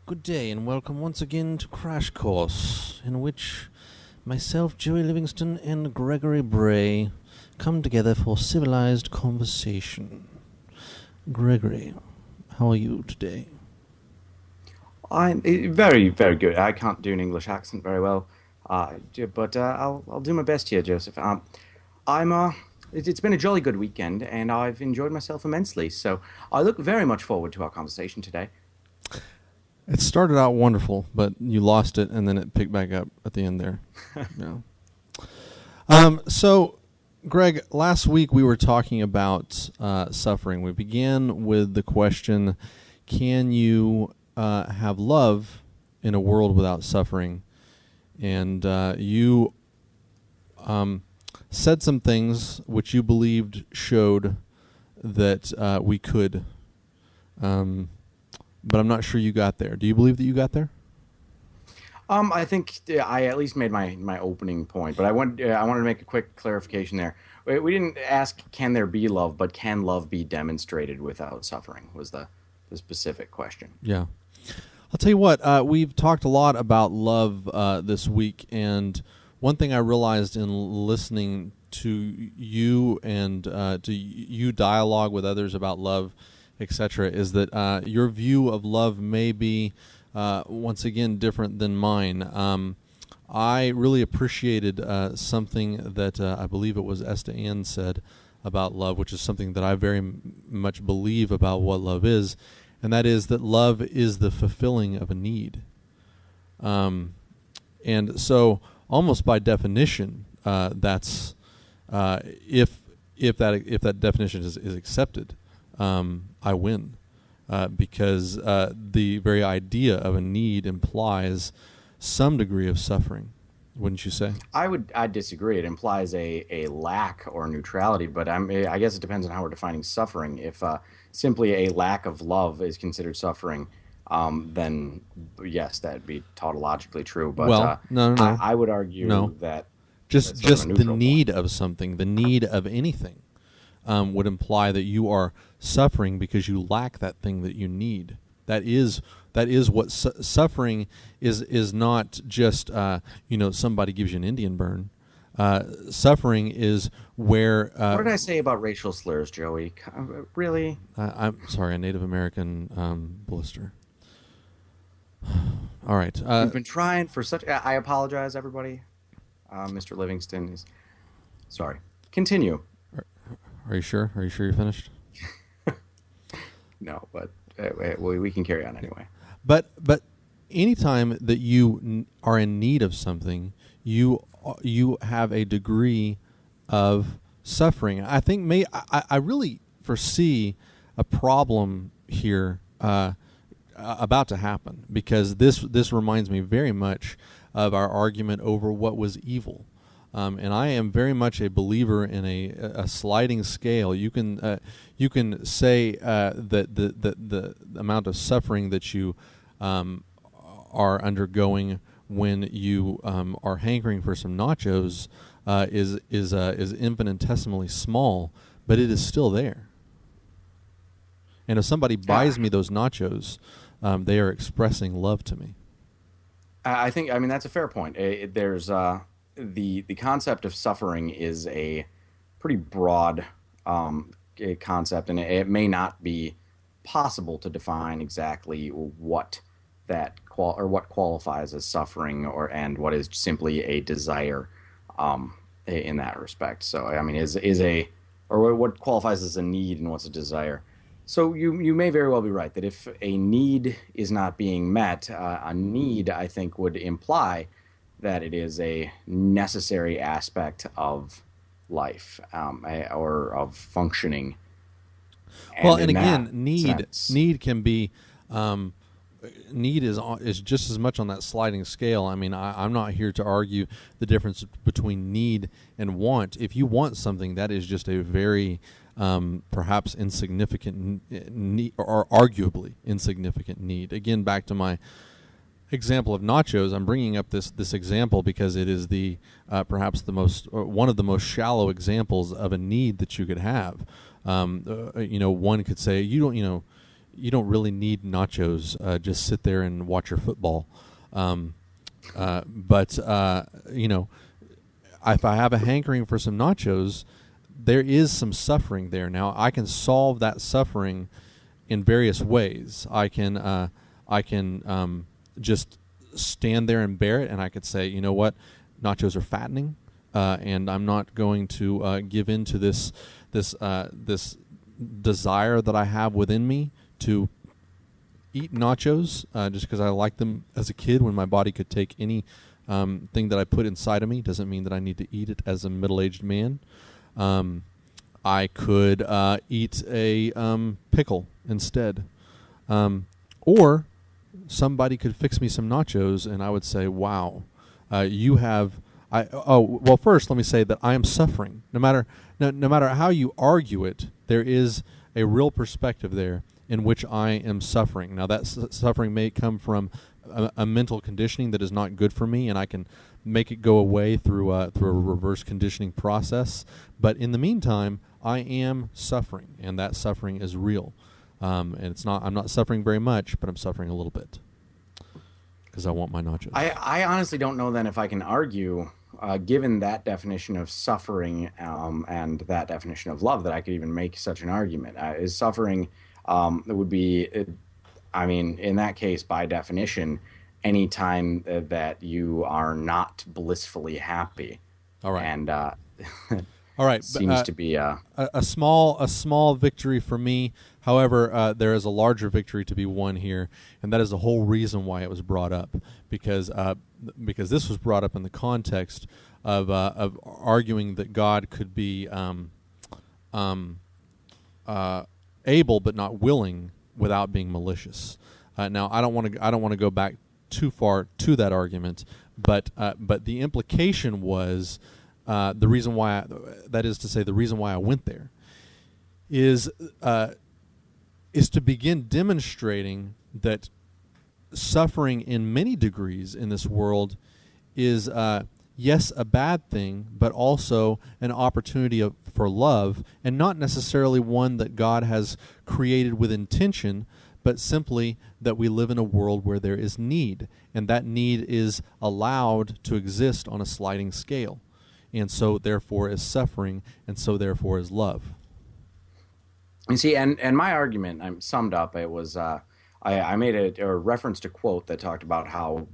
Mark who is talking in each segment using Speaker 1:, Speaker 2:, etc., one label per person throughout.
Speaker 1: Good day and welcome once again to Crash Course, in which myself, Joey Livingston, and Gregory Brahe come together for civilized conversation. Gregory, how are you today?
Speaker 2: I'm very, very good. I can't do an English accent very well, but I'll do my best here, Joseph. I'm it's been a jolly good weekend, and I've enjoyed myself immensely. So I look very much forward to our conversation today.
Speaker 1: It started out wonderful, but you lost it and then it picked back up at the end there. Yeah. So, Greg, last week we were talking about suffering. We began with the question, can you have love in a world without suffering? And you said some things which you believed showed that we could. But I'm not sure you got there. Do you believe that you got there?
Speaker 2: I think I at least made my opening point, but I wanted to make a quick clarification there. We didn't ask, can there be love, but can love be demonstrated without suffering? Was the specific question.
Speaker 1: Yeah. I'll tell you what, we've talked a lot about love this week, and one thing I realized in listening to you and to you dialogue with others about love, etc., is that your view of love may be, once again, different than mine. I really appreciated something that I believe it was Esta Ann said about love, which is something that I very much believe about what love is, and that is that love is the fulfilling of a need. And so, almost by definition, that's if that definition is accepted, I win, because the very idea of a need implies some degree of suffering, wouldn't you say?
Speaker 2: I disagree. It implies a lack or neutrality, but I guess it depends on how we're defining suffering. If simply a lack of love is considered suffering, then yes, that'd be tautologically true. But
Speaker 1: Well, no.
Speaker 2: I would argue
Speaker 1: No.
Speaker 2: that
Speaker 1: Just
Speaker 2: that's sort of a
Speaker 1: just the
Speaker 2: neutral
Speaker 1: need
Speaker 2: point.
Speaker 1: of something, the need of anything, would imply that you are suffering because you lack that thing that you need. That is what suffering is. Is not just somebody gives you an Indian burn. Suffering is where
Speaker 2: What did I say about racial slurs, Joey? Really?
Speaker 1: I'm sorry, a Native American blister. All right.
Speaker 2: We've been trying for such. I apologize, everybody. Mr. Livingston is sorry. Continue.
Speaker 1: Are you sure? Are you sure you're finished?
Speaker 2: No, but we can carry on anyway.
Speaker 1: But anytime that you are in need of something, you have a degree of suffering. I think I really foresee a problem here about to happen, because this reminds me very much of our argument over what was evil. And I am very much a believer in a sliding scale. You can say that the amount of suffering that you are undergoing when you are hankering for some nachos is infinitesimally small, but it is still there. And if somebody buys me those nachos, they are expressing love to me.
Speaker 2: I mean that's a fair point. There's the concept of suffering is a pretty broad concept, and it may not be possible to define exactly what what qualifies as suffering and what is simply a desire in that respect. So I mean, or what qualifies as a need and what's a desire. So you may very well be right that if a need is not being met, a need, I think, would imply that it is a necessary aspect of life, or of functioning.
Speaker 1: Well,
Speaker 2: And
Speaker 1: and
Speaker 2: in that
Speaker 1: again, need
Speaker 2: sense,
Speaker 1: need can be need is just as much on that sliding scale. I mean, I'm not here to argue the difference between need and want. If you want something, that is just a very perhaps insignificant need, or arguably insignificant need. Again, back to my example of nachos. I'm bringing up this example because it is the perhaps the most one of the most shallow examples of a need that you could have. One could say, you don't you don't really need nachos. Just sit there and watch your football. But you know, if I have a hankering for some nachos, there is some suffering there. Now I can solve that suffering in various ways. I can just stand there and bear it, and I could say, you know what, nachos are fattening, and I'm not going to give in to this desire that I have within me to eat nachos just because I like them as a kid when my body could take any thing that I put inside of me. Doesn't mean that I need to eat it as a middle-aged man. I could eat a pickle instead. Or somebody could fix me some nachos and I would say, wow, you have... well, first let me say that I am suffering. No matter how you argue it, there is a real perspective there in which I am suffering. Now, that suffering may come from a mental conditioning that is not good for me, and I can make it go away through a reverse conditioning process. But in the meantime, I am suffering, and that suffering is real. And I'm not suffering very much, but I'm suffering a little bit because I want my nachos.
Speaker 2: I honestly don't know then if I can argue, given that definition of suffering and that definition of love, that I could even make such an argument. Is suffering it would be, I mean, in that case, by definition, any time that you are not blissfully happy.
Speaker 1: All right.
Speaker 2: And
Speaker 1: all right,
Speaker 2: seems to be
Speaker 1: a small victory for me. However, there is a larger victory to be won here, and that is the whole reason why it was brought up, because this was brought up in the context of arguing that God could be able but not willing without being malicious. Now, I don't want to go back too far to that argument, but the implication was the reason why the reason why I went there is to begin demonstrating that suffering in many degrees in this world is yes, a bad thing, but also an opportunity for love, and not necessarily one that God has created with intention, but simply that we live in a world where there is need, and that need is allowed to exist on a sliding scale. And so, therefore, is suffering, and so, therefore, is love.
Speaker 2: You see, and my argument, I summed up, it was I made a reference to quote that talked about how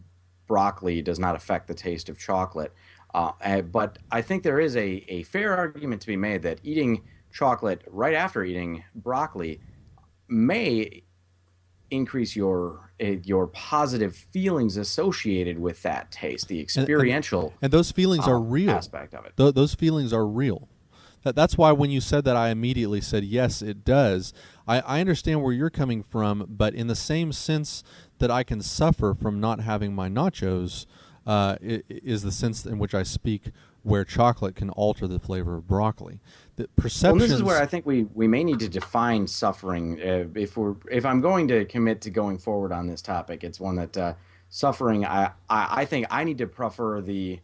Speaker 2: broccoli does not affect the taste of chocolate. But I think there is a fair argument to be made that eating chocolate right after eating broccoli may increase your positive feelings associated with that taste, the experiential
Speaker 1: and those feelings are real
Speaker 2: aspect of it.
Speaker 1: Those feelings are real. That's why when you said that, I immediately said, yes, it does. I understand where you're coming from, but in the same sense that I can suffer from not having my nachos is the sense in which I speak, where chocolate can alter the flavor of broccoli. The perceptions.
Speaker 2: Well, this is where I think we may need to define suffering. If I'm going to commit to going forward on this topic, it's one that suffering. I think I need to prefer the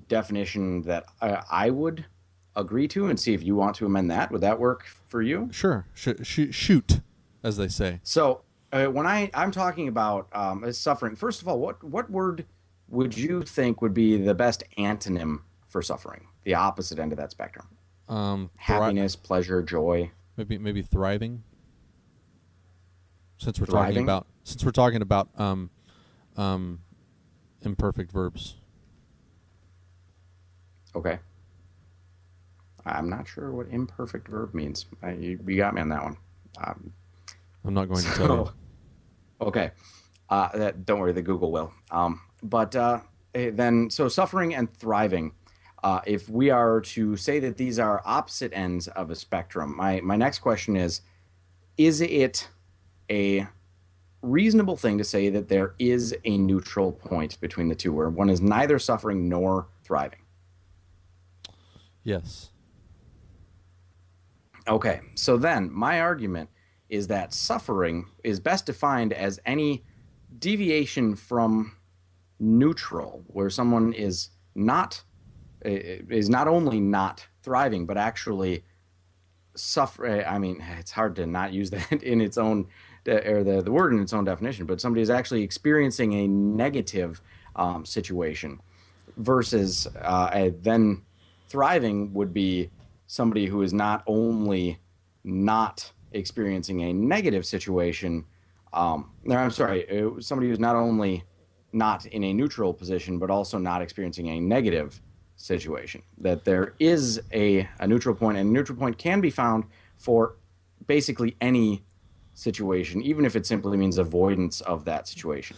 Speaker 2: definition that I would agree to, and see if you want to amend that. Would that work for you?
Speaker 1: Sure. Shoot, as they say.
Speaker 2: So when I'm talking about suffering, first of all, what word would you think would be the best antonym for suffering? The opposite end of that spectrum. Happiness, pleasure, joy.
Speaker 1: Maybe thriving. Since we're talking about imperfect verbs.
Speaker 2: Okay. I'm not sure what imperfect verb means. You got me on that one.
Speaker 1: I'm not going to tell you.
Speaker 2: Okay. Don't worry, the Google will. But then, so suffering and thriving. If we are to say that these are opposite ends of a spectrum, my next question is it a reasonable thing to say that there is a neutral point between the two, where one is neither suffering nor thriving?
Speaker 1: Yes.
Speaker 2: Okay, so then my argument is that suffering is best defined as any deviation from neutral, where someone is not only not thriving, but actually suffer. I mean, it's hard to not use that in its own, or the word in its own definition, but somebody is actually experiencing a negative situation versus then thriving would be somebody who is not only not experiencing a negative situation. No, I'm sorry, somebody who's not only not in a neutral position, but also not experiencing a negative situation. That there is a neutral point, and a neutral point can be found for basically any situation, even if it simply means avoidance of that situation.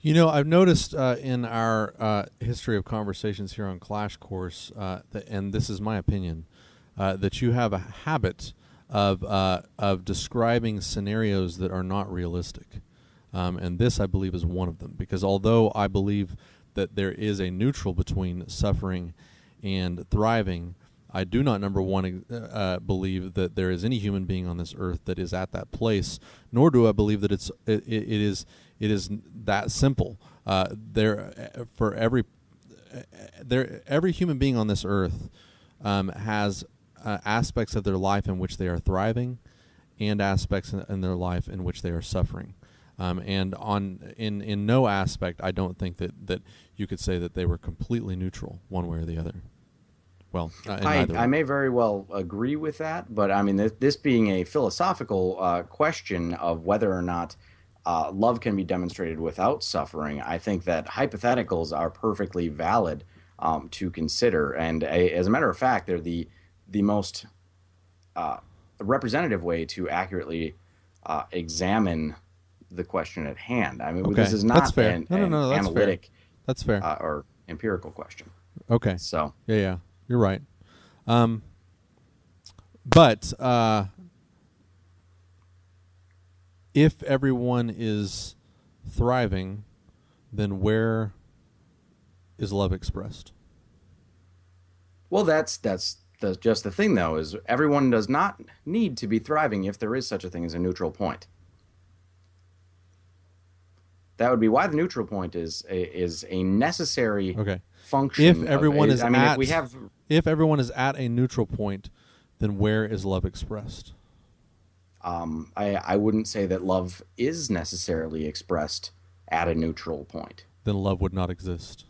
Speaker 1: I've noticed in our history of conversations here on Clash Course, and this is my opinion, that you have a habit of describing scenarios that are not realistic, and this, I believe, is one of them. Because although I believe that there is a neutral between suffering and thriving, I do not, number one, believe that there is any human being on this earth that is at that place, nor do I believe that it is that simple. Every human being on this earth has aspects of their life in which they are thriving, and aspects in their life in which they are suffering. And in no aspect, I don't think that you could say that they were completely neutral one way or the other. Well,
Speaker 2: I may very well agree with that, but I mean, this being a philosophical question of whether or not love can be demonstrated without suffering, I think that hypotheticals are perfectly valid to consider. And as a matter of fact, they're the most representative way to accurately examine the question at hand. I mean, this is not an analytic
Speaker 1: that's fair.
Speaker 2: Or empirical question.
Speaker 1: Okay.
Speaker 2: So
Speaker 1: yeah, you're right. But if everyone is thriving, then where is love expressed?
Speaker 2: Well, that's just the thing, though, is everyone does not need to be thriving if there is such a thing as a neutral point. That would be why the neutral point is a necessary function.
Speaker 1: If everyone if everyone is at a neutral point, then where is love expressed?
Speaker 2: I wouldn't say that love is necessarily expressed at a neutral point.
Speaker 1: Then love would not exist.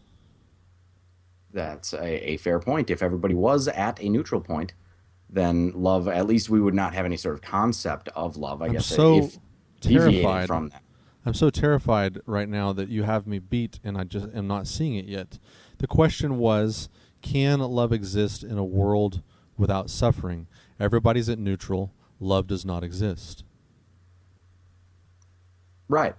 Speaker 2: That's a fair point. If everybody was at a neutral point, then love, at least we would not have any sort of concept of love, I guess.
Speaker 1: If terrified
Speaker 2: from that.
Speaker 1: I'm so terrified right now that you have me beat, and I just am not seeing it yet. The question was, can love exist in a world without suffering? Everybody's at neutral. Love does not exist.
Speaker 2: Right.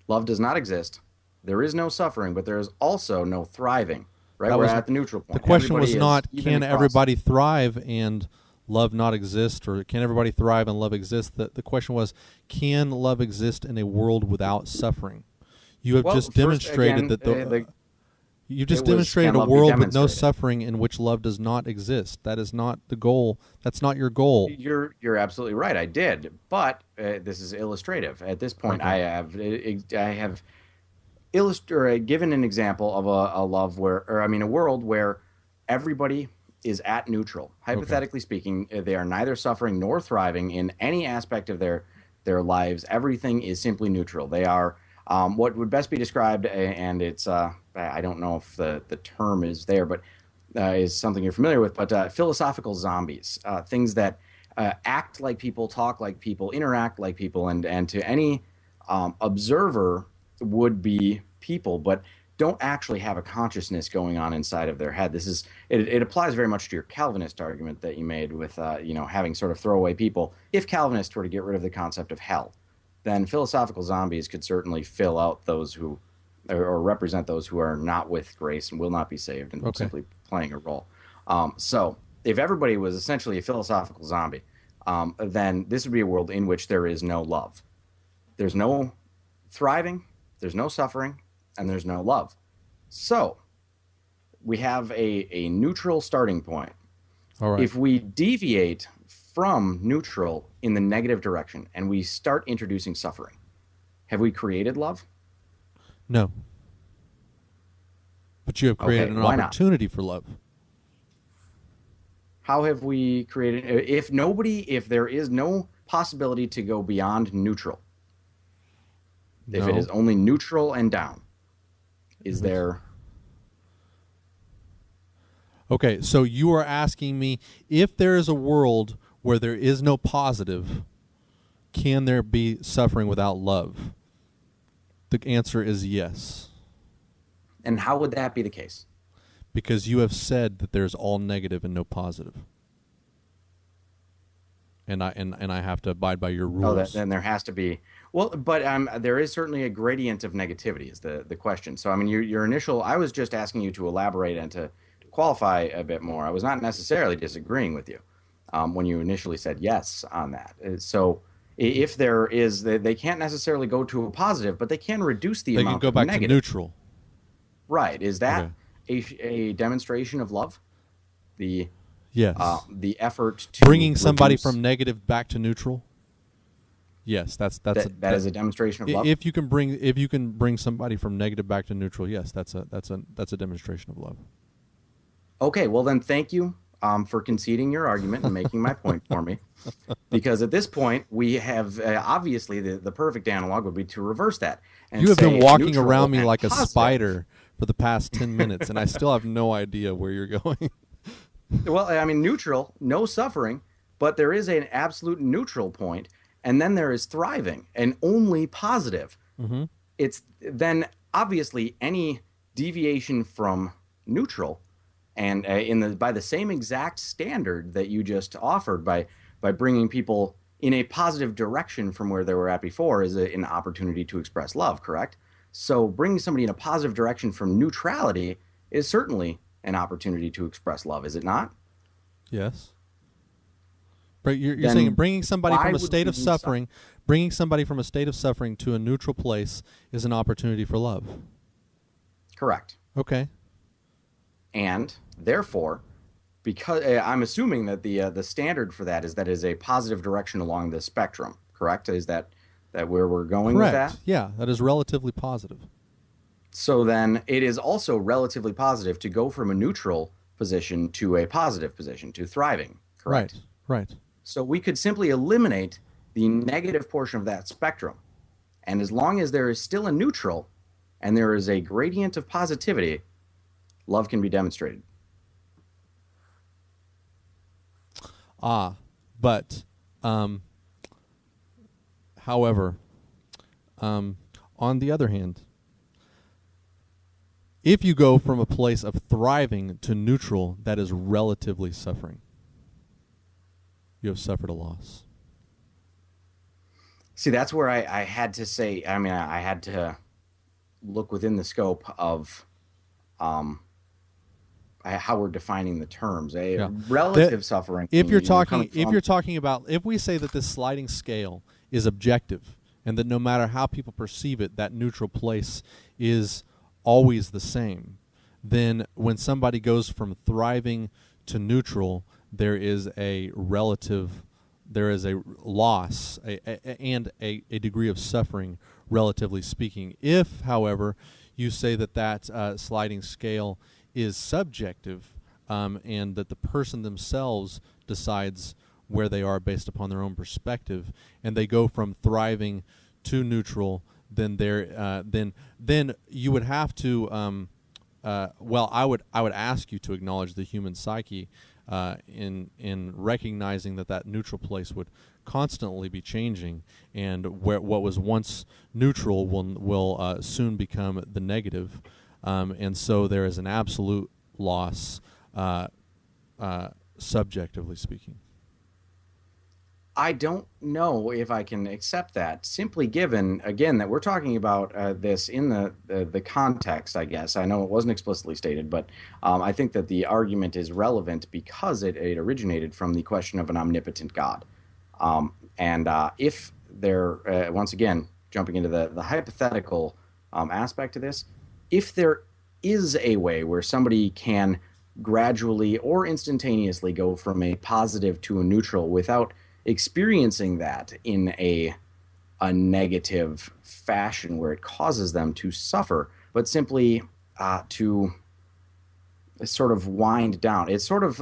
Speaker 2: Love does not exist. There is no suffering, but there is also no thriving. Right? We're at the neutral point.
Speaker 1: The question was not, can everybody thrive and love not exist, or can everybody thrive and love exist? The question was, can love exist in a world without suffering? You have just demonstrated you just demonstrated a world with no suffering in which love does not exist. That is not the goal. That's not your goal.
Speaker 2: You're absolutely right. I did, but this is illustrative. At this point, I have given an example of a love a world where everybody is at neutral. Hypothetically speaking, they are neither suffering nor thriving in any aspect of their lives. Everything is simply neutral. They are what would best be described, and it's I don't know if the term is there, but is something you're familiar with, but philosophical zombies, things that act like people, talk like people, interact like people, and to any observer would be people, but don't actually have a consciousness going on inside of their head. It applies very much to your Calvinist argument that you made with having sort of throwaway people. If Calvinists were to get rid of the concept of hell, then philosophical zombies could certainly fill out those who or represent those who are not with grace and will not be saved and simply playing a role. So if everybody was essentially a philosophical zombie, then this would be a world in which there is no love. There's no thriving, there's no suffering, and there's no love. So we have a neutral starting point.
Speaker 1: All right.
Speaker 2: If we deviate from neutral in the negative direction and we start introducing suffering, have we created love?
Speaker 1: No. But you have created an opportunity for love.
Speaker 2: How have we created, if there is no possibility to go beyond neutral, if it is
Speaker 1: No.
Speaker 2: only neutral and down, is
Speaker 1: If it's
Speaker 2: there,
Speaker 1: okay, so you are asking me if there is a world where there is no positive, can there be suffering without love? The answer is yes,
Speaker 2: and how would that be the case?
Speaker 1: because you have said that there's all negative and no positive, and I have to abide by your
Speaker 2: Oh, that
Speaker 1: rules.
Speaker 2: then there has to be. Well, but there is certainly a gradient of negativity is the question. So I mean, your initial. I was just asking you to elaborate and to qualify a bit more. I was not necessarily disagreeing with you when you initially said yes on that. So if there is, they can't necessarily go to a positive, but they can reduce the
Speaker 1: They can
Speaker 2: amount
Speaker 1: go
Speaker 2: of
Speaker 1: back to
Speaker 2: negative.
Speaker 1: neutral.
Speaker 2: Right? Is that
Speaker 1: Okay.
Speaker 2: a demonstration of love? The
Speaker 1: Yes.
Speaker 2: the effort to
Speaker 1: Bringing somebody
Speaker 2: reduce
Speaker 1: from negative back to neutral. Yes,
Speaker 2: that is a demonstration of love.
Speaker 1: if you can bring somebody from negative back to neutral, yes, that's a demonstration of love.
Speaker 2: Okay, well then, thank you for conceding your argument and making my point for me. Because at this point, we have obviously the perfect analog would be to reverse that and
Speaker 1: You have been
Speaker 2: say
Speaker 1: walking
Speaker 2: neutral
Speaker 1: around me
Speaker 2: and
Speaker 1: like a
Speaker 2: positive.
Speaker 1: spider for the past 10 minutes, and I still have no idea where you're going.
Speaker 2: Well, I mean, neutral, no suffering, but there is an absolute neutral point, and then there is thriving and only positive.
Speaker 1: Mm-hmm.
Speaker 2: It's then obviously any deviation from neutral and in the by the same exact standard that you just offered by bringing people in a positive direction from where they were at before is an opportunity to express love, correct? So bringing somebody in a positive direction from neutrality is certainly an opportunity to express love, is it not?
Speaker 1: Yes. But you're saying
Speaker 2: Then
Speaker 1: bringing somebody
Speaker 2: why
Speaker 1: from a
Speaker 2: would we
Speaker 1: state of
Speaker 2: need suffering?
Speaker 1: suffering, bringing somebody from a state of suffering to a neutral place is an opportunity for love.
Speaker 2: Correct.
Speaker 1: Okay.
Speaker 2: And therefore, because I'm assuming that the standard for that is a positive direction along the spectrum, correct? Is that where we're going with that?
Speaker 1: Correct. Yeah, that is relatively positive.
Speaker 2: So then it is also relatively positive to go from a neutral position to a positive position, to thriving,
Speaker 1: Right.
Speaker 2: correct?
Speaker 1: Right.
Speaker 2: So we could simply eliminate the negative portion of that spectrum. And as long as there is still a neutral and there is a gradient of positivity, love can be demonstrated.
Speaker 1: But however, on the other hand, if you go from a place of thriving to neutral, that is relatively suffering. You have suffered a loss.
Speaker 2: See, that's where I had to say, I mean, I had to look within the scope of um, how we're defining the terms. A
Speaker 1: Yeah.
Speaker 2: relative suffering.
Speaker 1: If you're
Speaker 2: Coming
Speaker 1: talking if
Speaker 2: from,
Speaker 1: you're talking about if we say that this sliding scale is objective and that no matter how people perceive it, that neutral place is always the same, then when somebody goes from thriving to neutral, there is a loss and a degree of suffering, relatively speaking. If, however, you say that sliding scale is subjective, and that the person themselves decides where they are based upon their own perspective, and they go from thriving to neutral, then then you would have to. I would ask you to acknowledge the human psyche in recognizing that neutral place would constantly be changing, and where what was once neutral will soon become the negative, and so there is an absolute loss, subjectively speaking.
Speaker 2: I don't know if I can accept that, simply given, again, that we're talking about this in the context, I guess. I know it wasn't explicitly stated, but I think that the argument is relevant because it originated from the question of an omnipotent God. And if there, once again, jumping into the hypothetical aspect of this, if there is a way where somebody can gradually or instantaneously go from a positive to a neutral without experiencing that in a negative fashion where it causes them to suffer, but simply to sort of wind down. It's sort of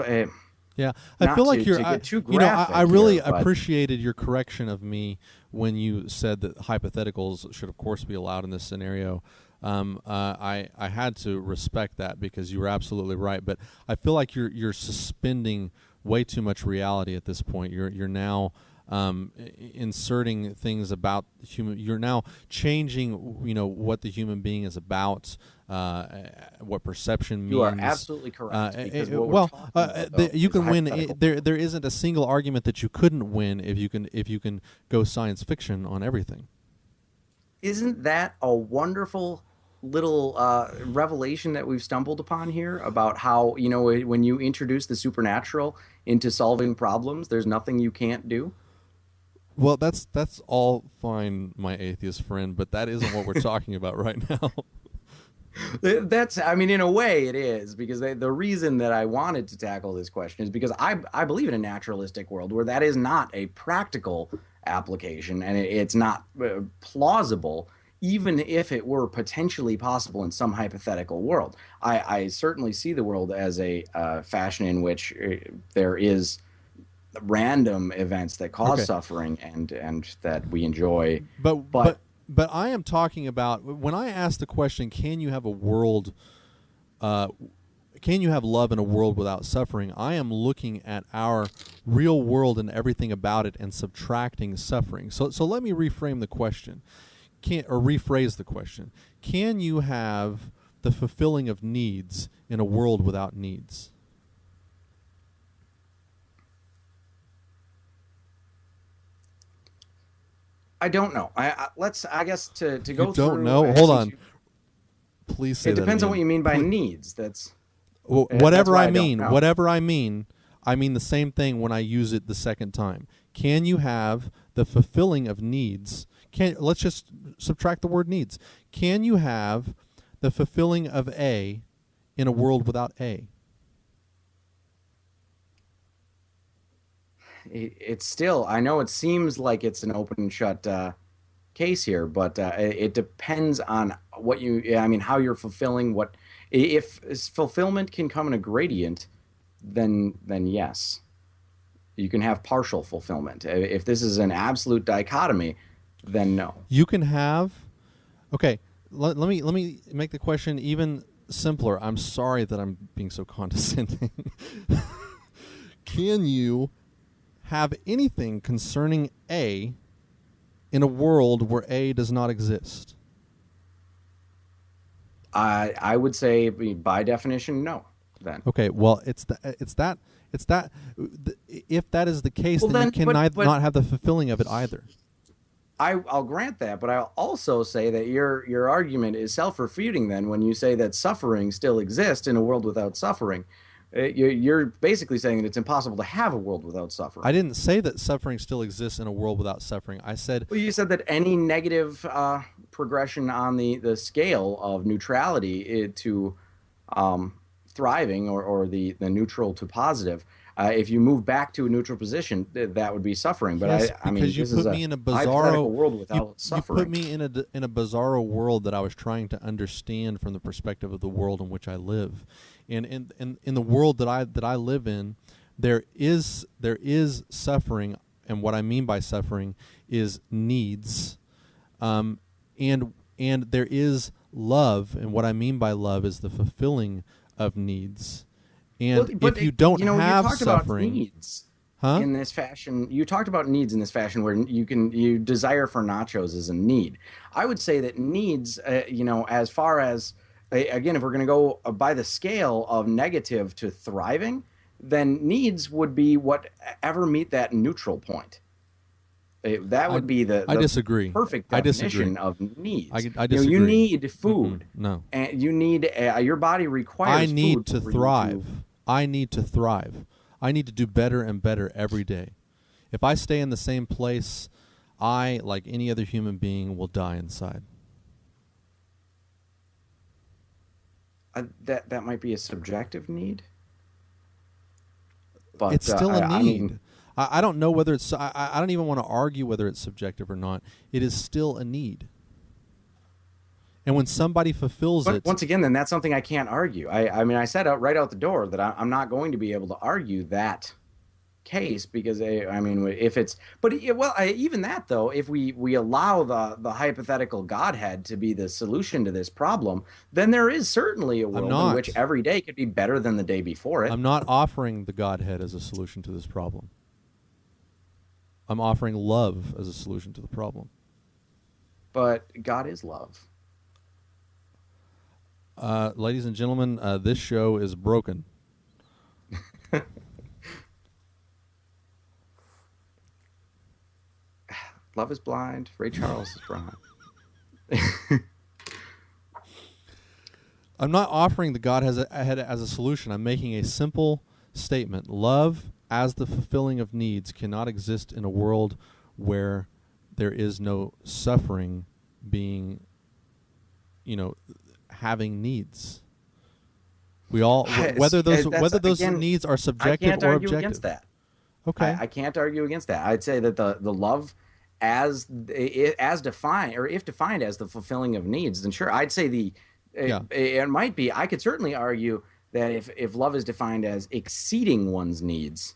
Speaker 1: Yeah, I
Speaker 2: Not
Speaker 1: feel like
Speaker 2: to
Speaker 1: you're.
Speaker 2: get too
Speaker 1: You know,
Speaker 2: graphic
Speaker 1: I really
Speaker 2: here, but
Speaker 1: appreciated your correction of me when you said that hypotheticals should, of course, be allowed in this scenario. I had to respect that because you were absolutely right. But I feel like you're suspending way too much reality at this point. You're now inserting things about human. You're now changing, what the human being is about, what perception
Speaker 2: you are
Speaker 1: means.
Speaker 2: absolutely correct, because what we're talking about, though,
Speaker 1: You
Speaker 2: is a
Speaker 1: can win.
Speaker 2: hypothetical.
Speaker 1: There isn't a single argument that you couldn't win if you can go science fiction on everything.
Speaker 2: Isn't that a wonderful little revelation that we've stumbled upon here about how, when you introduce the supernatural into solving problems, there's nothing you can't do?
Speaker 1: Well, that's all fine, my atheist friend, but that isn't what we're talking about right now.
Speaker 2: I mean, in a way it is, because the reason that I wanted to tackle this question is because I believe in a naturalistic world where that is not a practical application, and it's not plausible, even if it were potentially possible in some hypothetical world. I certainly see the world as a fashion in which there is random events that cause
Speaker 1: Okay.
Speaker 2: suffering and that we enjoy.
Speaker 1: But
Speaker 2: But
Speaker 1: I am talking about when I ask the question, can you have a world? Can you have love in a world without suffering? I am looking at our real world and everything about it and subtracting suffering. So let me reframe the question, rephrase the question. Can you have the fulfilling of needs in a world without needs?
Speaker 2: I don't know. I guess to
Speaker 1: You
Speaker 2: go
Speaker 1: don't
Speaker 2: through.
Speaker 1: know? Hold
Speaker 2: Since
Speaker 1: on. Please say
Speaker 2: it
Speaker 1: that
Speaker 2: depends on
Speaker 1: again.
Speaker 2: what you mean by needs. That's
Speaker 1: Whatever
Speaker 2: why
Speaker 1: I
Speaker 2: I don't
Speaker 1: mean,
Speaker 2: know.
Speaker 1: I mean the same thing when I use it the second time. Can you have the fulfilling of needs? Let's just subtract the word needs. Can you have the fulfilling of A in a world without A?
Speaker 2: It's still. I know it seems like it's an open and shut case here, but it depends on what you. Yeah, I mean, how you're fulfilling what. If fulfillment can come in a gradient, then yes, you can have partial fulfillment. If this is an absolute dichotomy, then no.
Speaker 1: You can have. Okay, let me make the question even simpler. I'm sorry that I'm being so condescending. Can you have anything concerning A in a world where A does not exist?
Speaker 2: I would say by definition, no. Then.
Speaker 1: Okay, well, if that is the case,
Speaker 2: Well,
Speaker 1: then you
Speaker 2: then,
Speaker 1: can
Speaker 2: but
Speaker 1: not have the fulfilling of it either.
Speaker 2: I'll grant that, but I'll also say that your argument is self-refuting then when you say that suffering still exists in a world without suffering. You're basically saying that it's impossible to have a world without suffering.
Speaker 1: I didn't say that suffering still exists in a world without suffering. I said,
Speaker 2: Well, you said that any negative progression on the scale of neutrality to thriving or the neutral to positive, if you move back to a neutral position, that would be suffering. But
Speaker 1: yes,
Speaker 2: I mean,
Speaker 1: because you
Speaker 2: this
Speaker 1: put
Speaker 2: is a
Speaker 1: me in a
Speaker 2: hypothetical
Speaker 1: bizarro
Speaker 2: world without
Speaker 1: you
Speaker 2: suffering.
Speaker 1: put me in a bizarro world that I was trying to understand from the perspective of the world in which I live, and in the world that I live in, there is suffering, and what I mean by suffering is needs, and there is love, and what I mean by love is the fulfilling of needs. And
Speaker 2: But
Speaker 1: if you don't
Speaker 2: you
Speaker 1: have
Speaker 2: talked
Speaker 1: suffering,
Speaker 2: about needs
Speaker 1: huh?
Speaker 2: in this fashion. You talked about needs in this fashion where you desire for nachos is a need. I would say that needs, as far as again, if we're going to go by the scale of negative to thriving, then needs would be whatever meet that neutral point. That would be
Speaker 1: I
Speaker 2: the
Speaker 1: disagree.
Speaker 2: perfect
Speaker 1: I disagree.
Speaker 2: definition of needs.
Speaker 1: I disagree.
Speaker 2: You need food.
Speaker 1: No.
Speaker 2: And you need your body requires
Speaker 1: I need
Speaker 2: food
Speaker 1: to
Speaker 2: for you
Speaker 1: thrive. I need to thrive. I need to do better and better every day. If I stay in the same place, I, like any other human being, will die inside.
Speaker 2: That might be a subjective need, but
Speaker 1: It's still a need.
Speaker 2: I mean,
Speaker 1: I don't know whether it's. I don't even want to argue whether it's subjective or not. It is still a need. And when somebody fulfills
Speaker 2: But
Speaker 1: it,
Speaker 2: once again, then that's something I can't argue. I mean, I said out right out the door that I'm not going to be able to argue that case because I mean, if it's, but well, even that though, if we allow the hypothetical Godhead to be the solution to this problem, then there is certainly a
Speaker 1: I'm
Speaker 2: world in which
Speaker 1: not.
Speaker 2: every day could be better than the day before it.
Speaker 1: I'm not offering the Godhead as a solution to this problem. I'm offering love as a solution to the problem.
Speaker 2: But God is love.
Speaker 1: Ladies and gentlemen, this show is broken.
Speaker 2: Love is blind. Ray Charles is blind.
Speaker 1: I'm not offering the God as a solution. I'm making a simple statement. Love as the fulfilling of needs cannot exist in a world where there is no suffering being, having needs. We all, whether those
Speaker 2: again,
Speaker 1: needs are
Speaker 2: I
Speaker 1: subjective
Speaker 2: can't
Speaker 1: or
Speaker 2: argue
Speaker 1: objective.
Speaker 2: against that.
Speaker 1: Okay.
Speaker 2: I can't argue against that. I'd say that the love as defined, or if defined as the fulfilling of needs, then sure, I'd say it might be. I could certainly argue that if love is defined as exceeding one's needs,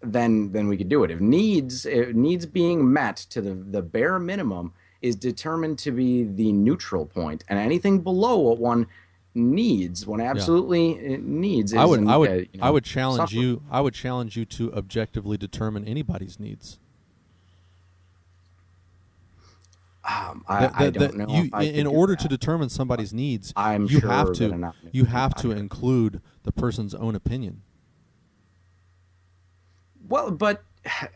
Speaker 2: then we could do it. If needs being met to the bare minimum is determined to be the neutral point, and anything below what one needs, one absolutely needs, is
Speaker 1: I would challenge
Speaker 2: suffering.
Speaker 1: you. I would challenge you to objectively determine anybody's needs.
Speaker 2: I don't know. If I
Speaker 1: in
Speaker 2: could do
Speaker 1: order
Speaker 2: that.
Speaker 1: to determine somebody's needs,
Speaker 2: I'm
Speaker 1: you
Speaker 2: sure
Speaker 1: have
Speaker 2: that I'm not
Speaker 1: to have to
Speaker 2: accurate.
Speaker 1: include the person's own opinion.
Speaker 2: Well, but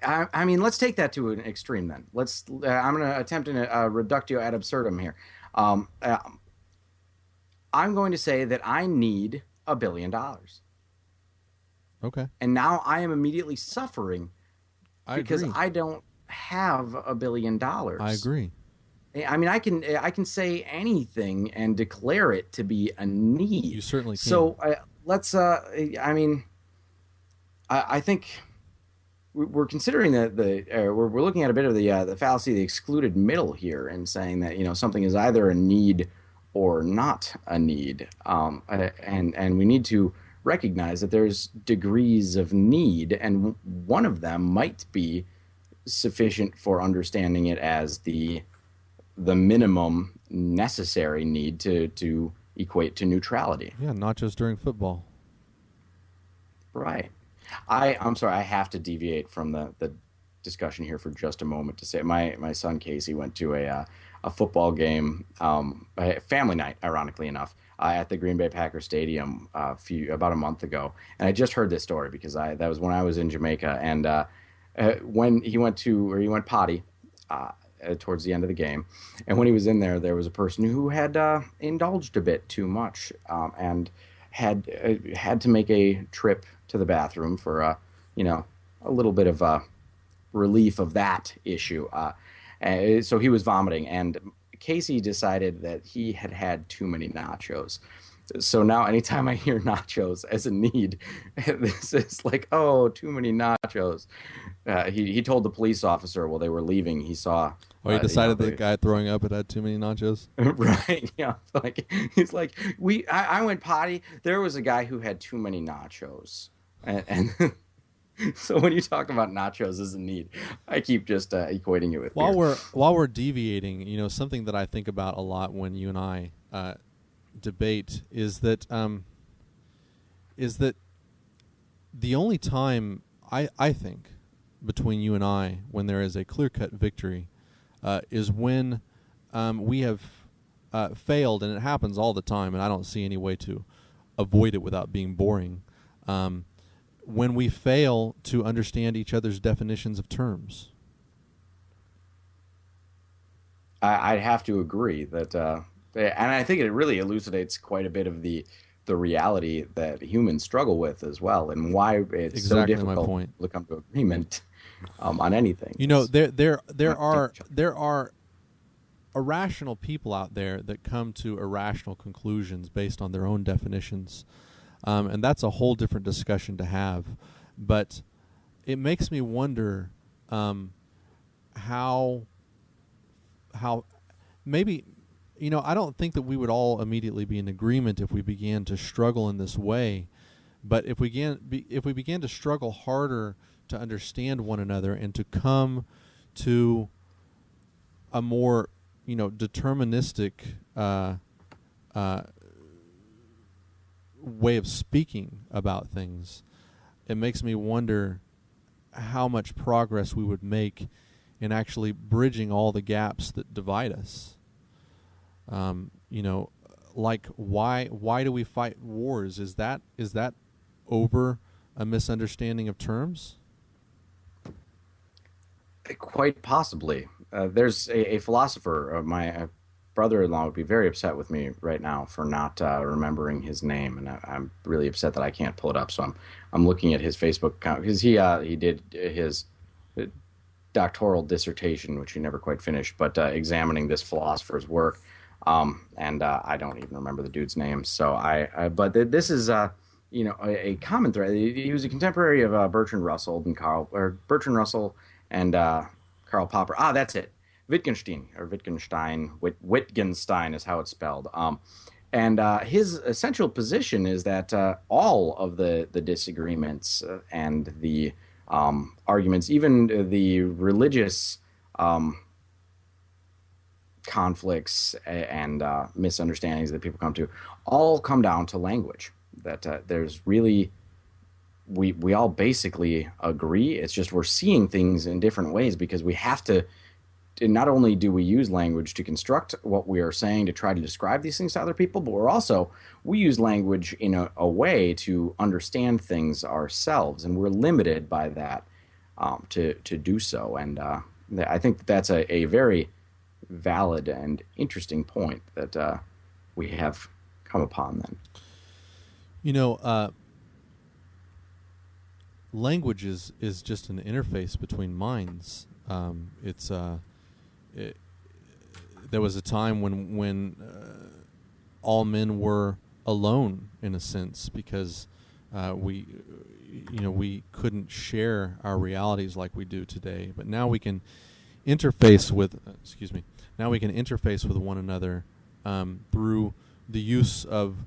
Speaker 2: I mean, let's take that to an extreme then. I'm going to attempt a reductio ad absurdum here. I'm going to say that I need $1 billion.
Speaker 1: Okay,
Speaker 2: And now I am immediately suffering
Speaker 1: I
Speaker 2: because
Speaker 1: agree.
Speaker 2: I don't have $1 billion.
Speaker 1: I agree.
Speaker 2: I mean, I can say anything and declare it to be a need.
Speaker 1: You certainly can.
Speaker 2: So let's. I mean, I think we're considering we're looking at a bit of the fallacy of the excluded middle here, and saying that something is either a need or not a need, and we need to recognize that there's degrees of need, and one of them might be sufficient for understanding it as the minimum necessary need to equate to neutrality.
Speaker 1: Yeah, not just during football.
Speaker 2: Right. I'm sorry, I have to deviate from the discussion here for just a moment to say my son Casey went to a football game, a family night, ironically enough, at the Green Bay Packers Stadium about a month ago, and I just heard this story because that was when I was in Jamaica, and when he went potty towards the end of the game, and when he was in there was a person who had indulged a bit too much, and had to make a trip to the bathroom for a little bit of relief of that issue. So he was vomiting, and Casey decided that he had too many nachos. So now anytime I hear nachos as a need, this is like, oh, too many nachos. He told the police officer while they were leaving, he saw.
Speaker 1: He decided the guy throwing up had too many nachos.
Speaker 2: Right. Yeah. He's like, I went potty. There was a guy who had too many nachos, and so when you talk about nachos as a need, I keep just equating it with beer.
Speaker 1: While we're deviating, something that I think about a lot when you and I debate is that the only time I think between you and I when there is a clear-cut victory is when we have failed, and it happens all the time, and I don't see any way to avoid it without being boring. When we fail to understand each other's definitions of terms.
Speaker 2: I'd have to agree that, and I think it really elucidates quite a bit of the reality that humans struggle with as well, and why it's so
Speaker 1: Exactly my
Speaker 2: difficult
Speaker 1: point.
Speaker 2: to come to agreement on anything.
Speaker 1: There are irrational people out there that come to irrational conclusions based on their own definitions. And that's a whole different discussion to have. But it makes me wonder how maybe I don't think that we would all immediately be in agreement if we began to struggle in this way. But if we began to struggle harder to understand one another and to come to a more, deterministic way of speaking about things, it makes me wonder how much progress we would make in actually bridging all the gaps that divide us. Like why do we fight wars? Is that over a misunderstanding of terms?
Speaker 2: Quite possibly. There's a philosopher. My brother-in-law would be very upset with me right now for not remembering his name, and I'm really upset that I can't pull it up. So I'm looking at his Facebook account because he did his doctoral dissertation, which he never quite finished, but examining this philosopher's work. And I don't even remember the dude's name. So but this is a common thread. He was a contemporary of Bertrand Russell and Karl Popper. That's it. Wittgenstein is how it's spelled. And his essential position is that all of the disagreements and the arguments, even the religious conflicts and misunderstandings that people come to, all come down to language. That there's really, we all basically agree. It's just we're seeing things in different ways because we have to. Not only do we use language to construct what we are saying to try to describe these things to other people, but we use language in a way to understand things ourselves, and we're limited by that to do so. And I think that's a very valid and interesting point that we have come upon then.
Speaker 1: Language is just an interface between minds. There was a time when all men were alone in a sense because we couldn't share our realities like we do today. But now we can interface with one another through the use of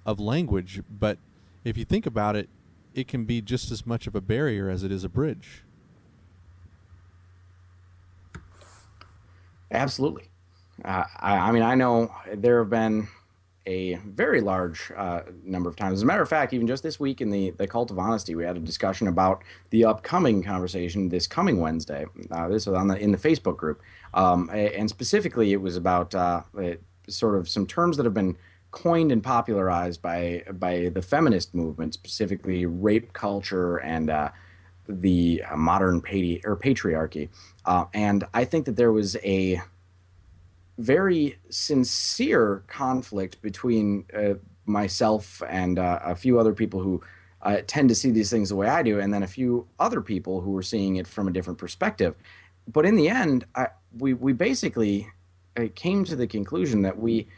Speaker 1: language. But if you think about it, it can be just as much of a barrier as it is a bridge.
Speaker 2: Absolutely. I know there have been a very large number of times. As a matter of fact, even just this week in the Cult of Honesty, we had a discussion about the upcoming conversation this coming Wednesday. This was in the Facebook group, and specifically, it was about sort of some terms that have been coined and popularized by the feminist movement, specifically rape culture and the modern patriarchy. And I think that there was a very sincere conflict between myself and a few other people who tend to see these things the way I do, and then a few other people who were seeing it from a different perspective. But in the end, we basically came to the conclusion that we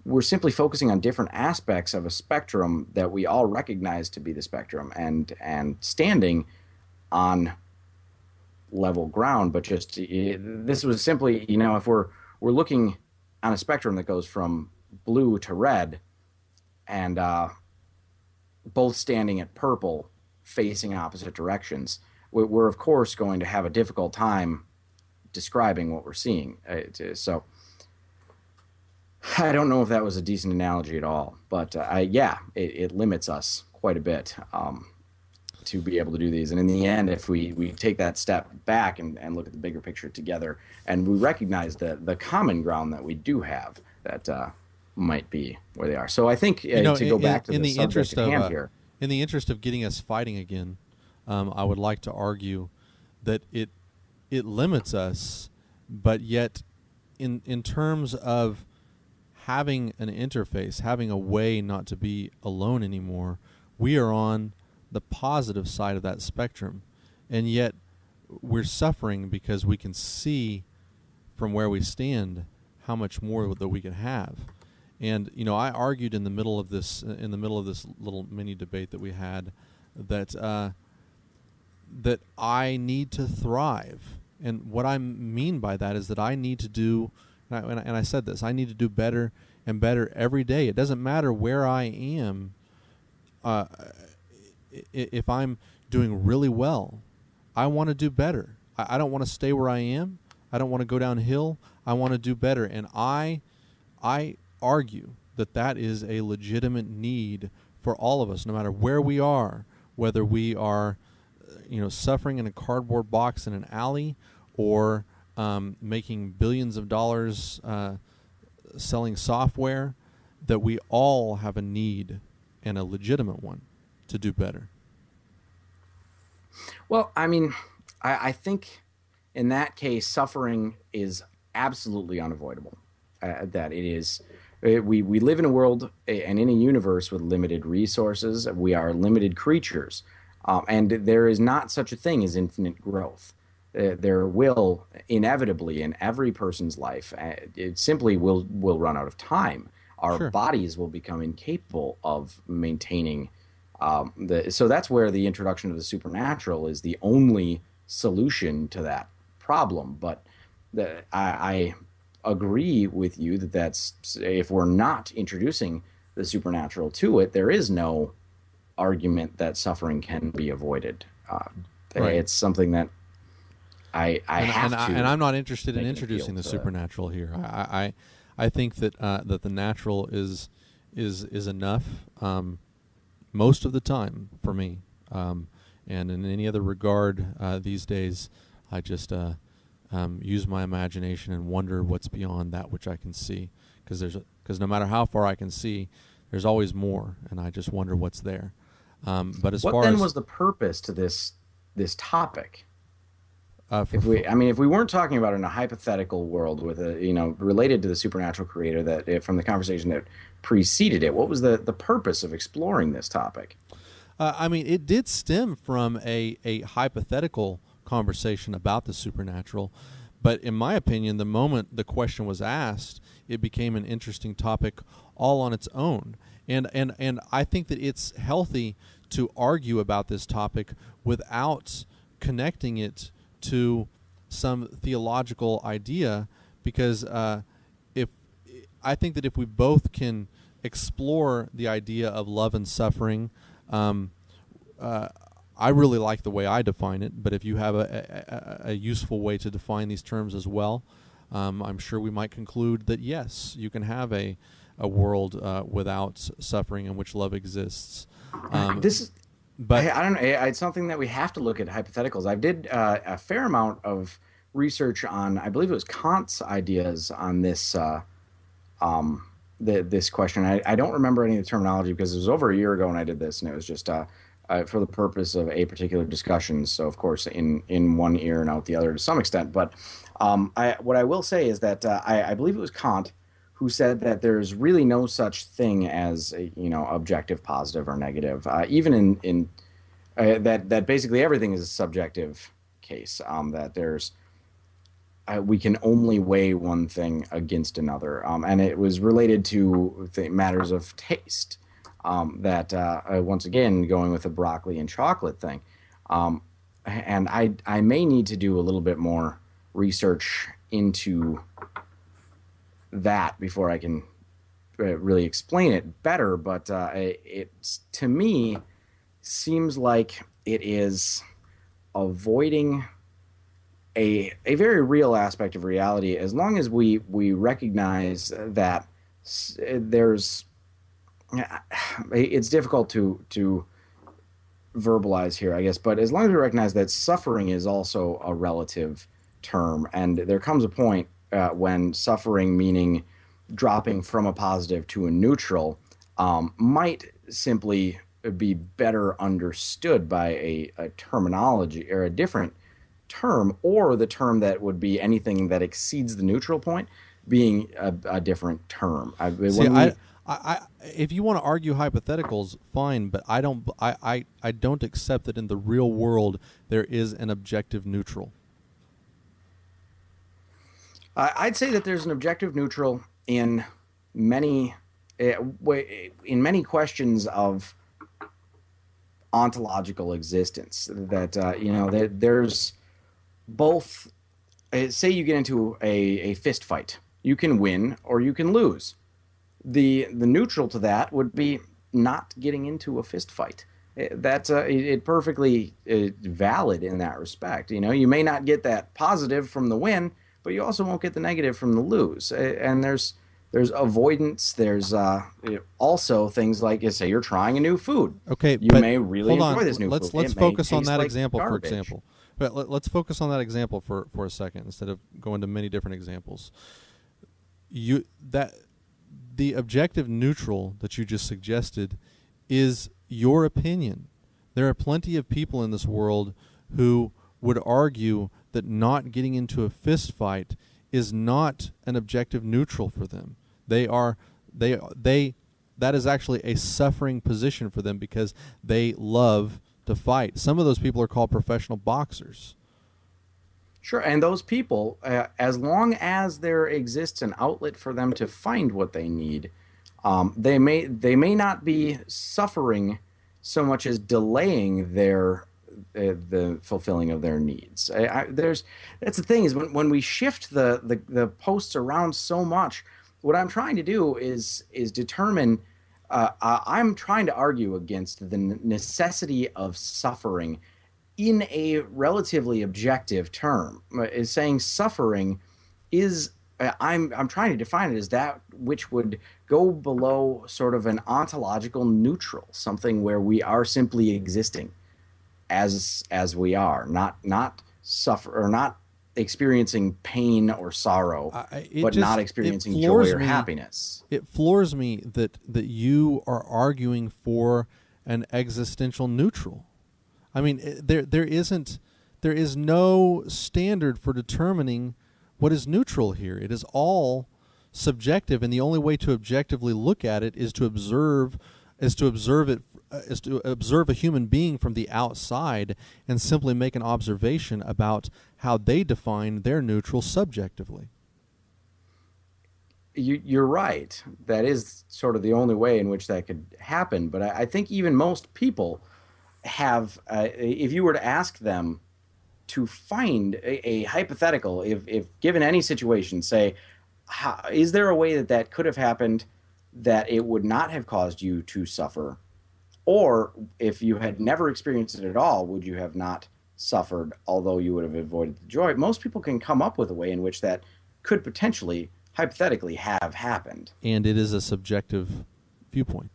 Speaker 2: were simply focusing on different aspects of a spectrum that we all recognize to be the spectrum, and standing on level ground. But just this was simply, if we're looking on a spectrum that goes from blue to red, and both standing at purple, facing opposite directions, we're of course going to have a difficult time describing what we're seeing. So I don't know if that was a decent analogy at all, but it limits us quite a bit to be able to do these. And in the end, if we take that step back and look at the bigger picture together, and we recognize the common ground that we do have, that might be where they are. So I think to go back to the subject at hand here.
Speaker 1: In the interest of getting us fighting again, I would like to argue that it limits us, but yet in terms of having an interface, having a way not to be alone anymore, we are on the positive side of that spectrum. And yet we're suffering because we can see from where we stand how much more that we can have. And I argued in the middle of this little mini debate that we had that I need to thrive. And what I mean by that is that I need to do and I said this, I need to do better and better every day. It doesn't matter where I am. Uh, if I'm doing really well, I want to do better. I don't want to stay where I am. I don't want to go downhill. I want to do better. And I argue that that is a legitimate need for all of us, no matter where we are, whether we are, suffering in a cardboard box in an alley, or making billions of dollars selling software, that we all have a need, and a legitimate one, to do better.
Speaker 2: Well, I mean, I think in that case, suffering is absolutely unavoidable. That it is. We live in a world and in a universe with limited resources. We are limited creatures. And there is not such a thing as infinite growth. There will inevitably in every person's life, it simply will run out of time. Our
Speaker 1: Sure.
Speaker 2: bodies will become incapable of maintaining so that's where the introduction of the supernatural is the only solution to that problem. But I agree with you that that's, if we're not introducing the supernatural to it, there is no argument that suffering can be avoided.
Speaker 1: Right.
Speaker 2: It's something that I have to.
Speaker 1: And I'm not interested in
Speaker 2: make an
Speaker 1: introducing
Speaker 2: appeal
Speaker 1: the
Speaker 2: to
Speaker 1: supernatural here. I think that that the natural is enough most of the time for me. And in any other regard these days, I just use my imagination and wonder what's beyond that which I can see. Because no matter how far I can see, there's always more, and I just wonder what's there. But as
Speaker 2: What
Speaker 1: far
Speaker 2: then
Speaker 1: as
Speaker 2: was the purpose to this topic?
Speaker 1: for,
Speaker 2: If we weren't talking about in a hypothetical world with related to the supernatural creator from the conversation that preceded it, what was the purpose of exploring this topic?
Speaker 1: it did stem from a hypothetical conversation about the supernatural, but in my opinion, the moment the question was asked, it became an interesting topic all on its own. And I think that it's healthy to argue about this topic without connecting it to some theological idea, because if I think that if we both can explore the idea of love and suffering, I really like the way I define it, but if you have a useful way to define these terms as well, I'm sure we might conclude that yes, you can have a world without suffering in which love exists.
Speaker 2: This is,
Speaker 1: But
Speaker 2: I don't know. It's something that we have to look at hypotheticals. I did a fair amount of research on, I believe it was Kant's ideas on this this question. I don't remember any of the terminology because it was over a year ago when I did this, and it was just for the purpose of a particular discussion. So, of course, in one ear and out the other to some extent. But what I will say is that I believe it was Kant who said that there's really no such thing as objective positive or negative. Even in that basically everything is a subjective case. That there's we can only weigh one thing against another, and it was related to matters of taste. That once again, going with the broccoli and chocolate thing, and I may need to do a little bit more research into that before I can really explain it better. But it to me seems like it is avoiding a very real aspect of reality, as long as we recognize that there's. It's difficult to verbalize here, I guess, but as long as we recognize that suffering is also a relative term, and there comes a point when suffering, meaning dropping from a positive to a neutral, might simply be better understood by a terminology or a different term, or the term that would be anything that exceeds the neutral point being a different term.
Speaker 1: If you want to argue hypotheticals, fine, but I don't accept that in the real world there is an objective neutral.
Speaker 2: I'd say that there's an objective neutral in many questions of ontological existence. That there's both. Say you get into a fist fight You can win or you can lose. The neutral to that would be not getting into a fist fight. That's it perfectly valid in that respect. You know, you may not get that positive from the win, but you also won't get the negative from the lose. And there's avoidance. There's also things like, say you're trying a new food.
Speaker 1: Okay,
Speaker 2: You
Speaker 1: but
Speaker 2: may really
Speaker 1: hold on.
Speaker 2: enjoy this new
Speaker 1: Let's
Speaker 2: food.
Speaker 1: let's
Speaker 2: It may
Speaker 1: focus on
Speaker 2: taste
Speaker 1: that
Speaker 2: like
Speaker 1: example, for
Speaker 2: garbage.
Speaker 1: example. But let's focus on that example for a second instead of going to many different examples. You that the objective neutral that you just suggested is your opinion. There are plenty of people in this world who would argue that not getting into a fist fight is not an objective neutral for them. They that is actually a suffering position for them because they love to fight. Some of those people are called professional boxers.
Speaker 2: Sure, and those people, as long as there exists an outlet for them to find what they need, they may not be suffering so much as delaying their the fulfilling of their needs. That's the thing is when we shift the posts around so much, what I'm trying to do is determine. I'm trying to argue against the necessity of suffering in a relatively objective term. Is saying suffering is I'm trying to define it as that which would go below sort of an ontological neutral, something where we are simply existing as we are, not suffer or not experiencing pain or sorrow, but not experiencing joy or happiness.
Speaker 1: It floors me that you are arguing for an existential neutral. I mean, there is no standard for determining what is neutral here. It is all subjective, and the only way to objectively look at it is to observe a human being from the outside and simply make an observation about how they define their neutral subjectively.
Speaker 2: You're right. That is sort of the only way in which that could happen. But I think even most people have, if you were to ask them to find a hypothetical, if given any situation, say, is there a way that could have happened that it would not have caused you to suffer? Or if you had never experienced it at all, would you have not suffered, although you would have avoided the joy? Most people can come up with a way in which that could potentially, hypothetically, have happened.
Speaker 1: And it is a subjective viewpoint.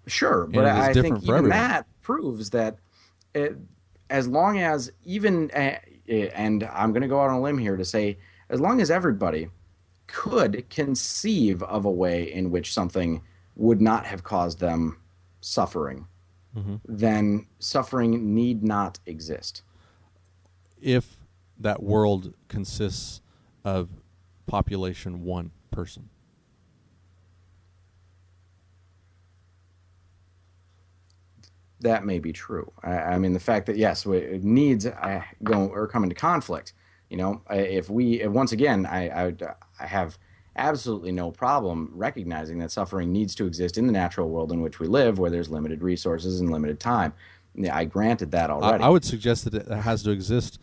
Speaker 2: Sure, but I think even
Speaker 1: everyone.
Speaker 2: that proves that as long as even, and I'm going to go out on a limb here to say, as long as everybody could conceive of a way in which something would not have caused them suffering, then suffering need not exist.
Speaker 1: If that world consists of population 1 person.
Speaker 2: That may be true. I mean, the fact that, yes, needs come into conflict. You know, if once again, I have absolutely no problem recognizing that suffering needs to exist in the natural world in which we live, where there's limited resources and limited time. I granted that already.
Speaker 1: I would suggest that it has to exist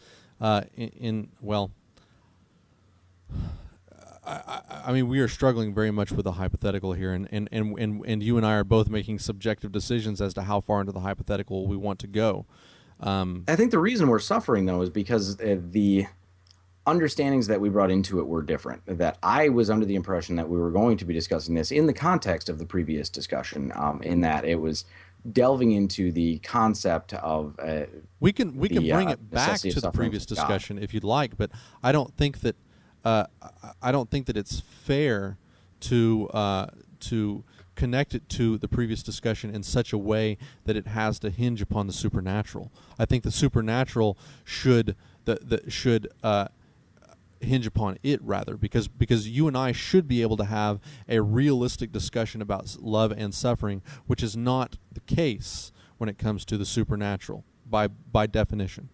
Speaker 1: I mean, we are struggling very much with the hypothetical here, and you and I are both making subjective decisions as to how far into the hypothetical we want to go.
Speaker 2: I think the reason we're suffering, though, is because the understandings that we brought into it were different. That I was under the impression that we were going to be discussing this in the context of the previous discussion, in that it was delving into the concept of
Speaker 1: we can bring it back to the previous discussion if you'd like, but I don't think that it's fair to connect it to the previous discussion in such a way that it has to hinge upon the supernatural. I think the supernatural should hinge upon it rather, because you and I should be able to have a realistic discussion about love and suffering, which is not the case when it comes to the supernatural by definition.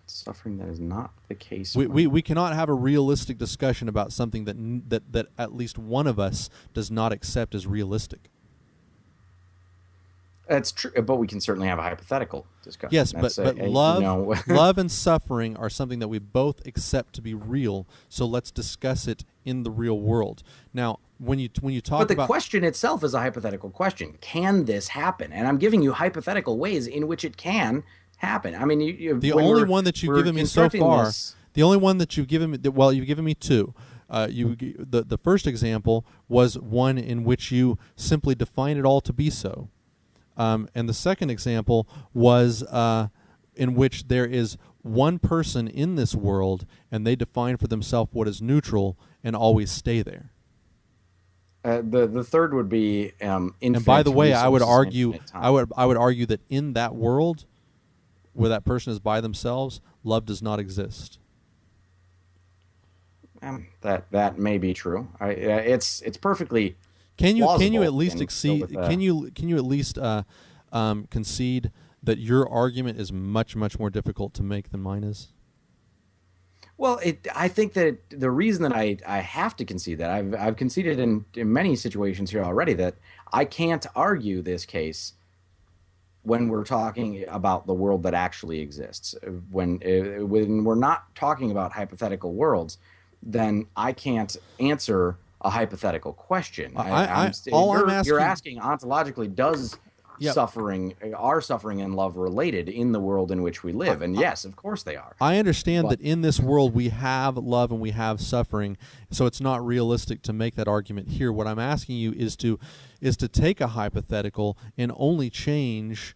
Speaker 2: Suffering that is not the case.
Speaker 1: We cannot have a realistic discussion about something that at least one of us does not accept as realistic.
Speaker 2: That's true, but we can certainly have a hypothetical discussion.
Speaker 1: Yes,
Speaker 2: That's
Speaker 1: but
Speaker 2: you
Speaker 1: love
Speaker 2: know.
Speaker 1: love and suffering are something that we both accept to be real. So let's discuss it in the real world. Now, when you
Speaker 2: But
Speaker 1: talk
Speaker 2: the
Speaker 1: about
Speaker 2: question itself is a hypothetical question. Can this happen? And I'm giving you hypothetical ways in which it can happen. I mean,
Speaker 1: the
Speaker 2: when
Speaker 1: only one that you've
Speaker 2: we're
Speaker 1: given me so
Speaker 2: constructing
Speaker 1: far,
Speaker 2: this,
Speaker 1: the only one that you've given me, well, you've given me two. The first example was one in which you simply define it all to be so. And the second example was in which there is one person in this world, and they define for themselves what is neutral and always stay there.
Speaker 2: the third would be
Speaker 1: And by
Speaker 2: infinite
Speaker 1: the way, I would
Speaker 2: resources and
Speaker 1: argue,
Speaker 2: infinite time.
Speaker 1: I would argue that in that world, where that person is by themselves, love does not exist.
Speaker 2: That may be true. It's perfectly
Speaker 1: Can you
Speaker 2: plausible
Speaker 1: at least
Speaker 2: and still
Speaker 1: exceed?
Speaker 2: with
Speaker 1: Can you at least concede that your argument is much more difficult to make than mine is?
Speaker 2: well, I think that the reason that I have to concede that I've conceded in many situations here already that I can't argue this case when we're talking about the world that actually exists. When we're not talking about hypothetical worlds, then I can't answer a hypothetical question.
Speaker 1: All I'm
Speaker 2: You're
Speaker 1: asking,
Speaker 2: asking ontologically, does
Speaker 1: yeah,
Speaker 2: suffering and love related in the world in which we live? And yes, of course they are.
Speaker 1: I understand
Speaker 2: But
Speaker 1: that in this world we have love and we have suffering, so it's not realistic to make that argument here. What I'm asking you is to take a hypothetical and only change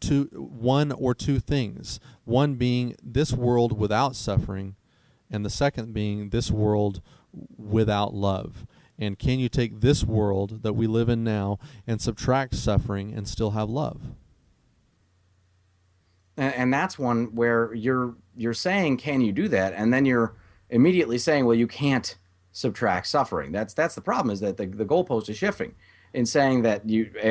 Speaker 1: to one or two things. One being this world without suffering, and the second being this world without love. And can you take this world that we live in now and subtract suffering and still have love?
Speaker 2: and that's one where you're saying, can you do that? And then you're immediately saying, well, you can't subtract suffering. That's the problem, is that the goalpost is shifting in saying that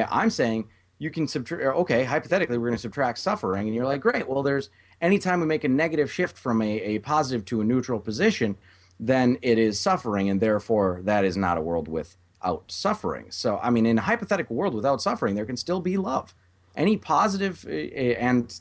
Speaker 2: I'm saying you can subtract. Okay, hypothetically, we're going to subtract suffering, and you're like, great. Well, there's anytime we make a negative shift from a positive to a neutral position, then it is suffering, and therefore that is not a world without suffering. So, I mean, in a hypothetical world without suffering, there can still be love. Any positive and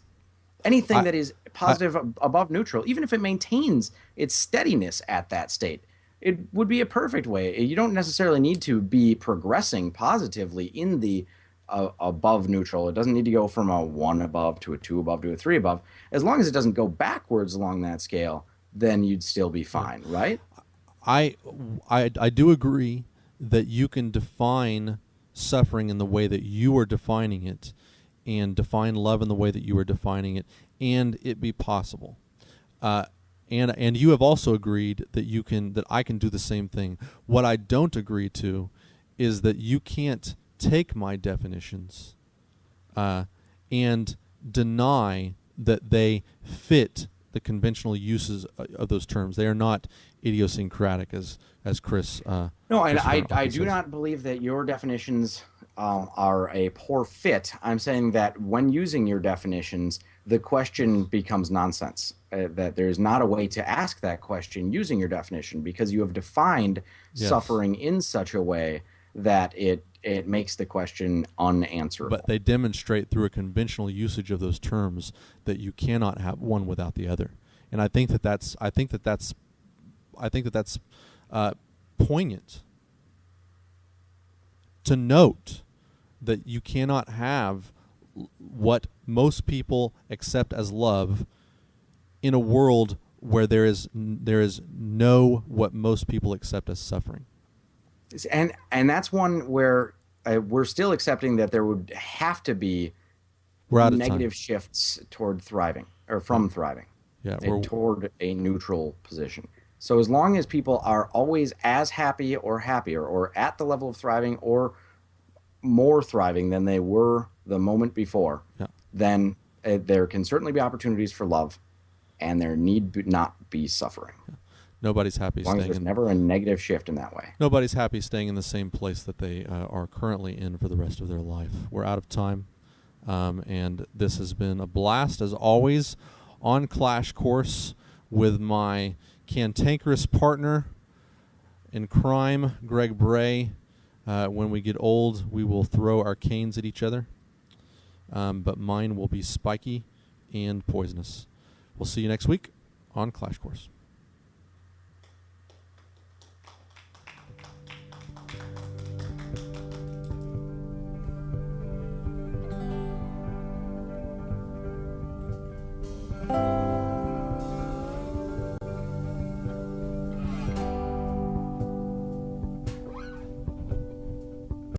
Speaker 2: anything
Speaker 1: I,
Speaker 2: that is
Speaker 1: I,
Speaker 2: positive above neutral, even if it maintains its steadiness at that state, it would be a perfect way. You don't necessarily need to be progressing positively in the above neutral. It doesn't need to go from a 1 above to a 2 above to a 3 above. As long as it doesn't go backwards along that scale, then you'd still be fine, right?
Speaker 1: I do agree that you can define suffering in the way that you are defining it, and define love in the way that you are defining it, and it be possible. And you have also agreed that I can do the same thing. What I don't agree to is that you can't take my definitions and deny that they fit the conventional uses of those terms. They are not idiosyncratic, as Chris.
Speaker 2: No, and
Speaker 1: Chris
Speaker 2: I
Speaker 1: says.
Speaker 2: do not believe that your definitions are a poor fit. I'm saying that when using your definitions, the question becomes nonsense. That there is not a way to ask that question using your definition, because you have defined
Speaker 1: Yes.
Speaker 2: suffering in such a way that it makes the question unanswerable.
Speaker 1: But they demonstrate through a conventional usage of those terms that you cannot have one without the other, and I think that's poignant to note that you cannot have what most people accept as love in a world where there is no what most people accept as suffering.
Speaker 2: And that's one where we're still accepting that there would have to be
Speaker 1: We're out of
Speaker 2: negative
Speaker 1: time.
Speaker 2: shifts toward thriving, or from thriving,
Speaker 1: Yeah,
Speaker 2: toward a neutral position. So as long as people are always as happy or happier or at the level of thriving or more thriving than they were the moment before,
Speaker 1: yeah.
Speaker 2: then there can certainly be opportunities for love, and there need not be suffering.
Speaker 1: Nobody's happy
Speaker 2: As long as
Speaker 1: staying
Speaker 2: there's
Speaker 1: in.
Speaker 2: never a negative shift in that way.
Speaker 1: Nobody's happy staying in the same place that they are currently in for the rest of their life. We're out of time, and this has been a blast as always on Clash Course with my cantankerous partner in crime, Greg Brahe. When we get old, we will throw our canes at each other. but mine will be spiky and poisonous. We'll see you next week on Clash Course.